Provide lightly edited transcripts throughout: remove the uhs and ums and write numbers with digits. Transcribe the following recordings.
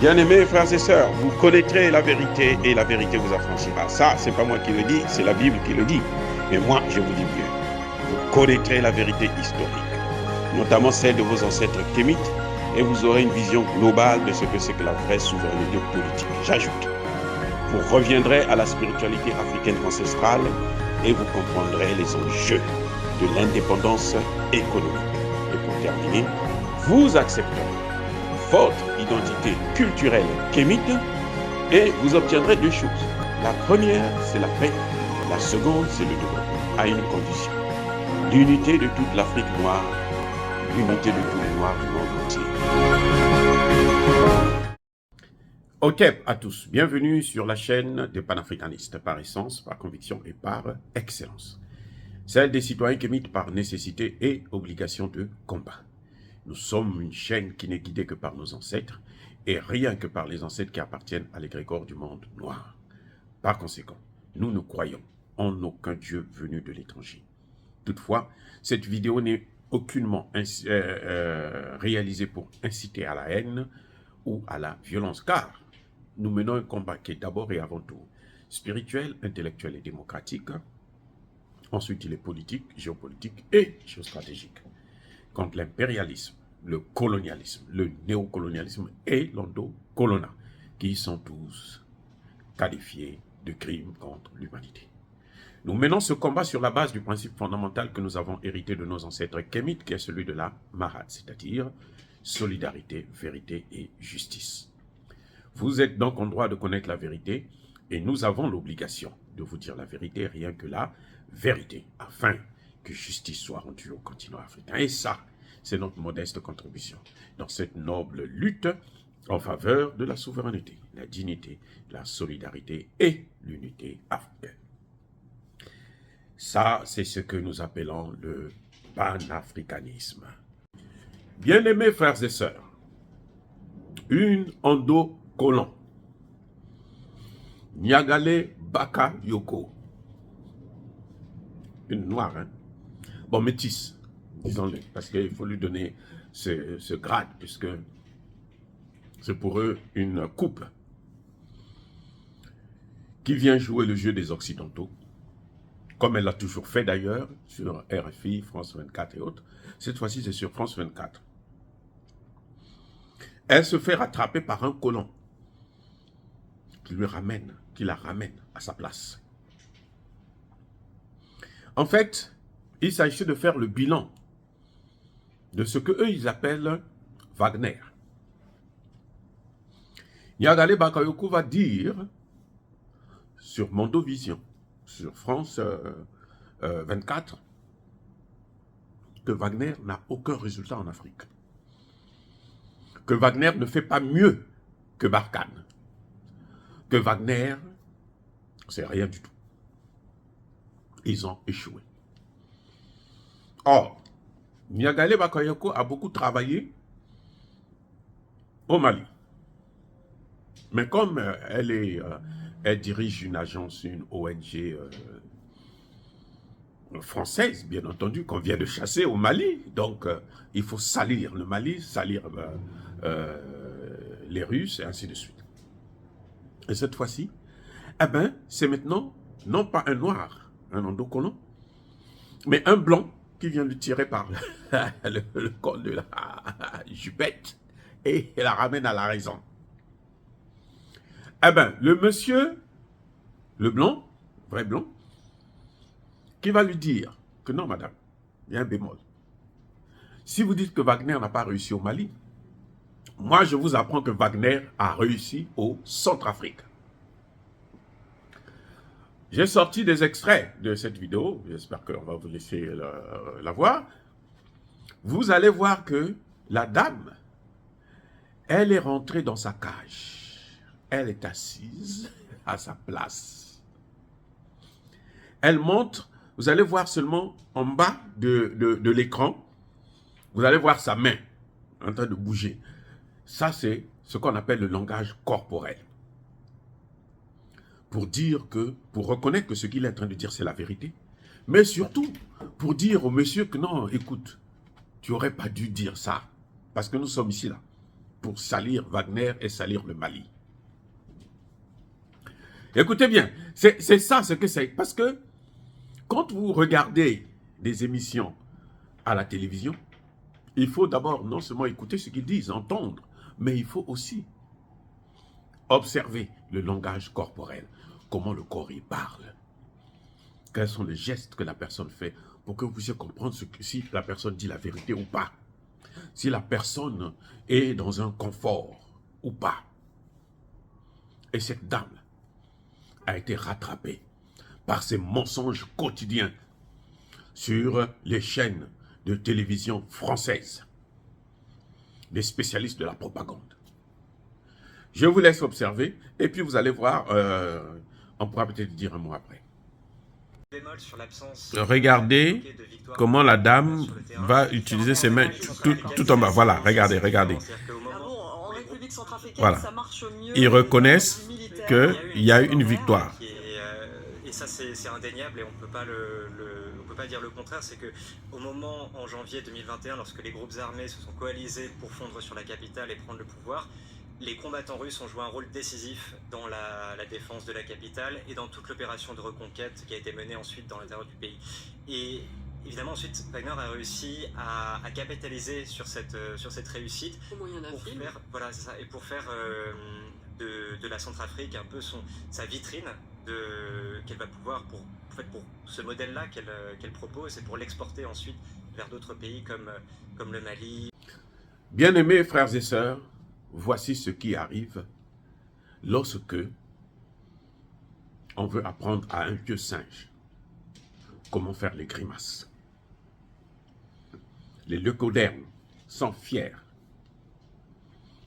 Bien-aimés frères et sœurs, vous connaîtrez la vérité et la vérité vous affranchira. Ça, c'est pas moi qui le dis, c'est la Bible qui le dit. Mais moi, je vous dis mieux. Vous connaîtrez la vérité historique, notamment celle de vos ancêtres kémites, et vous aurez une vision globale de ce que c'est que la vraie souveraineté politique. J'ajoute, vous reviendrez à la spiritualité africaine ancestrale et vous comprendrez les enjeux de l'indépendance économique. Et pour terminer, vous accepterez votre identité culturelle kémite et vous obtiendrez deux choses. La première, c'est la paix. La seconde, c'est le développement, à une condition. L'unité de toute l'Afrique noire, l'unité de tous les Noirs du monde entier. Ok à tous, bienvenue sur la chaîne des panafricanistes, par essence, par conviction et par excellence. Celle des citoyens kémites par nécessité et obligation de combat. Nous sommes une chaîne qui n'est guidée que par nos ancêtres et rien que par les ancêtres qui appartiennent à l'égrégore du monde noir. Par conséquent, nous ne croyons en aucun Dieu venu de l'étranger. Toutefois, cette vidéo n'est aucunement réalisée pour inciter à la haine ou à la violence, car nous menons un combat qui est d'abord et avant tout spirituel, intellectuel et démocratique. Ensuite, il est politique, géopolitique et géostratégique. Contre l'impérialisme, le colonialisme, le néocolonialisme et l'endocolonat, qui sont tous qualifiés de crimes contre l'humanité. Nous menons ce combat sur la base du principe fondamental que nous avons hérité de nos ancêtres kémites, qui est celui de la Marat, c'est-à-dire solidarité, vérité et justice. Vous êtes donc en droit de connaître la vérité et nous avons l'obligation de vous dire la vérité, rien que la vérité, afin que justice soit rendue au continent africain. Et ça, c'est notre modeste contribution dans cette noble lutte en faveur de la souveraineté, la dignité, la solidarité et l'unité africaine. Ça, c'est ce que nous appelons le panafricanisme. Bien-aimés frères et sœurs, une endocolon, Nyagale Bakayoko, une noire, hein? Bon, métisse, disons-le, parce qu'il faut lui donner ce grade, puisque c'est pour eux une coupe qui vient jouer le jeu des Occidentaux, comme elle l'a toujours fait d'ailleurs, sur RFI, France 24 et autres. Cette fois-ci, c'est sur France 24. Elle se fait rattraper par un colon qui la ramène à sa place. En fait, il s'agit de faire le bilan de ce qu'eux, ils appellent Wagner. Nyagale Bakayoko va dire sur Mondovision, sur France 24, que Wagner n'a aucun résultat en Afrique. Que Wagner ne fait pas mieux que Barkhane. Que Wagner, c'est rien du tout. Ils ont échoué. Or, Nyagale Bakayoko a beaucoup travaillé au Mali. Mais comme elle dirige une agence, une ONG française, bien entendu, qu'on vient de chasser au Mali, donc il faut salir le Mali, salir les Russes, et ainsi de suite. Et cette fois-ci, eh ben, c'est maintenant, non pas un noir, un endocolon, mais un blanc qui vient lui tirer par le col de la jupette et la ramène à la raison. Eh bien, le monsieur, le blanc, vrai blanc, qui va lui dire que non, madame, il y a un bémol. Si vous dites que Wagner n'a pas réussi au Mali, moi, je vous apprends que Wagner a réussi au Centrafrique. J'ai sorti des extraits de cette vidéo, j'espère qu'on va vous laisser la voir. Vous allez voir que la dame, elle est rentrée dans sa cage. Elle est assise à sa place. Elle montre, vous allez voir seulement en bas de l'écran, vous allez voir sa main en train de bouger. Ça, c'est ce qu'on appelle le langage corporel. Pour dire que, pour reconnaître que ce qu'il est en train de dire, c'est la vérité. Mais surtout, pour dire au monsieur que non, écoute, tu n'aurais pas dû dire ça. Parce que nous sommes ici, là, pour salir Wagner et salir le Mali. Écoutez bien, c'est ça ce que c'est. Parce que quand vous regardez des émissions à la télévision, il faut d'abord non seulement écouter ce qu'ils disent, entendre, mais il faut aussi observer le langage corporel, comment le corps y parle, quels sont les gestes que la personne fait pour que vous puissiez comprendre si la personne dit la vérité ou pas, si la personne est dans un confort ou pas. Et cette dame a été rattrapée par ces mensonges quotidiens sur les chaînes de télévision françaises, des spécialistes de la propagande. Je vous laisse observer et puis vous allez voir, on pourra peut-être dire un mot après. Regardez comment la dame va utiliser ses mains tout en bas. Voilà, regardez, regardez. Voilà. Ils reconnaissent qu'il y a eu une victoire. Et ça, c'est indéniable et on peut pas dire le contraire. C'est qu'au moment, en janvier 2021, lorsque les groupes armés se sont coalisés pour fondre sur la capitale et prendre le pouvoir, les combattants russes ont joué un rôle décisif dans la défense de la capitale et dans toute l'opération de reconquête qui a été menée ensuite dans l'intérieur du pays. Et évidemment, ensuite, Wagner a réussi à capitaliser sur cette réussite pour faire, voilà, c'est ça, et pour faire de la Centrafrique un peu sa vitrine qu'elle va pouvoir, pour ce modèle-là qu'elle propose et pour l'exporter ensuite vers d'autres pays comme le Mali. Bien-aimés frères et sœurs, voici ce qui arrive lorsque on veut apprendre à un vieux singe comment faire les grimaces. Les leucodermes sont fiers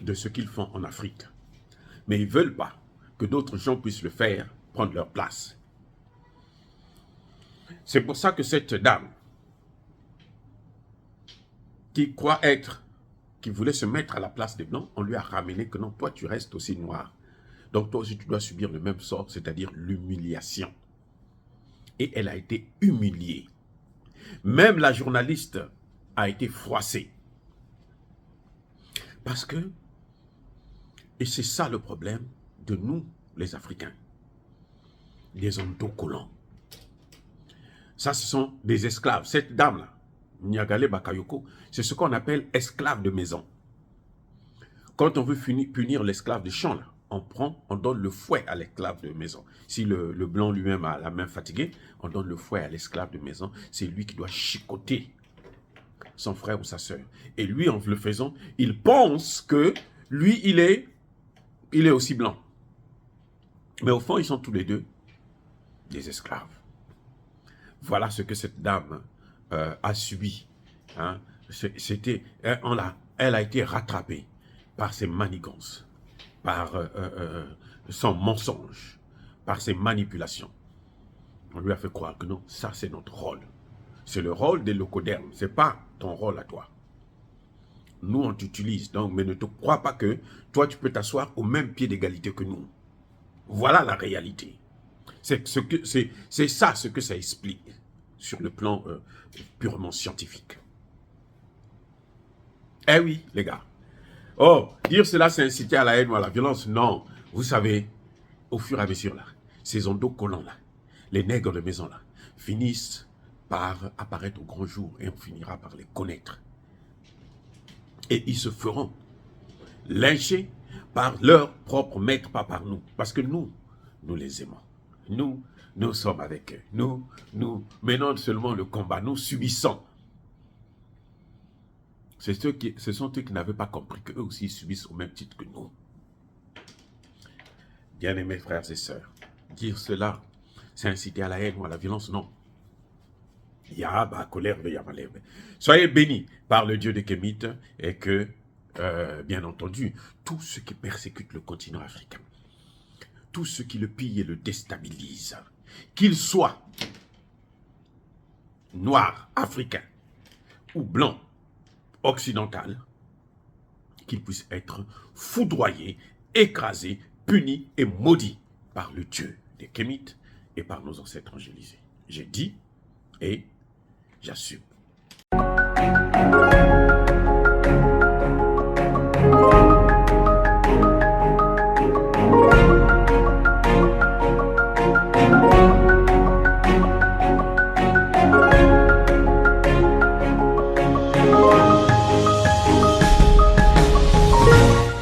de ce qu'ils font en Afrique, mais ils ne veulent pas que d'autres gens puissent le faire, prendre leur place. C'est pour ça que cette dame qui voulait se mettre à la place des Blancs, on lui a ramené que non, toi tu restes aussi noir. Donc toi aussi tu dois subir le même sort, c'est-à-dire l'humiliation. Et elle a été humiliée. Même la journaliste a été froissée. Parce que, et c'est ça le problème de nous, les Africains, des hommes dos collants. Ça, ce sont des esclaves. Cette dame-là, Nyagale Bakayoko, c'est ce qu'on appelle esclave de maison. Quand on veut punir l'esclave de champ, là, on donne le fouet à l'esclave de maison. Si le blanc lui-même a la main fatiguée, on donne le fouet à l'esclave de maison. C'est lui qui doit chicoter son frère ou sa sœur. Et lui, en le faisant, il pense que lui, il est aussi blanc. Mais au fond, ils sont tous les deux des esclaves. Voilà ce que cette dame a subi. Hein. Elle a été rattrapée par ses manigances, par son mensonge, par ses manipulations. On lui a fait croire que non, ça c'est notre rôle. C'est le rôle des leucodermes, ce n'est pas ton rôle à toi. Nous, on t'utilise, donc, mais ne te crois pas que toi, tu peux t'asseoir au même pied d'égalité que nous. Voilà la réalité. C'est ça ce que ça explique sur le plan purement scientifique. Eh oui, les gars. Oh, dire cela, c'est inciter à la haine ou à la violence. Non, vous savez, au fur et à mesure, là, ces ondos collants, là, les nègres de maison, là, finissent par apparaître au grand jour et on finira par les connaître. Et ils se feront lyncher par leur propre maître, pas par nous. Parce que nous les aimons. Nous sommes avec eux. Nous menons seulement le combat. Nous subissons. Ce sont ceux qui n'avaient pas compris qu'eux aussi subissent au même titre que nous. Bien-aimés frères et sœurs, dire cela, c'est inciter à la haine ou à la violence, non. Soyez bénis par le Dieu des Kémites et que, bien entendu, tout ce qui persécute le continent africain, tout ce qui le pille et le déstabilise, qu'il soit noir, africain ou blanc, occidental, qu'il puisse être foudroyé, écrasé, puni et maudit par le Dieu des Kémites et par nos ancêtres angélisés. J'ai dit et j'assume.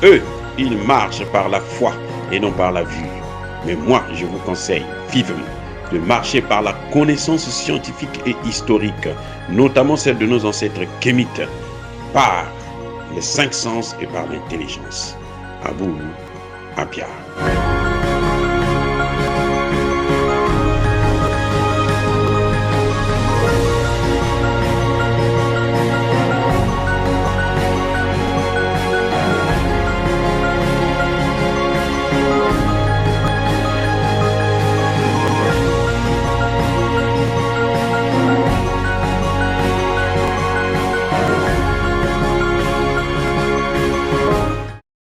Eux, ils marchent par la foi et non par la vue. Mais moi, je vous conseille vivement de marcher par la connaissance scientifique et historique, notamment celle de nos ancêtres kémites, par les 5 sens et par l'intelligence. À vous, à Pierre.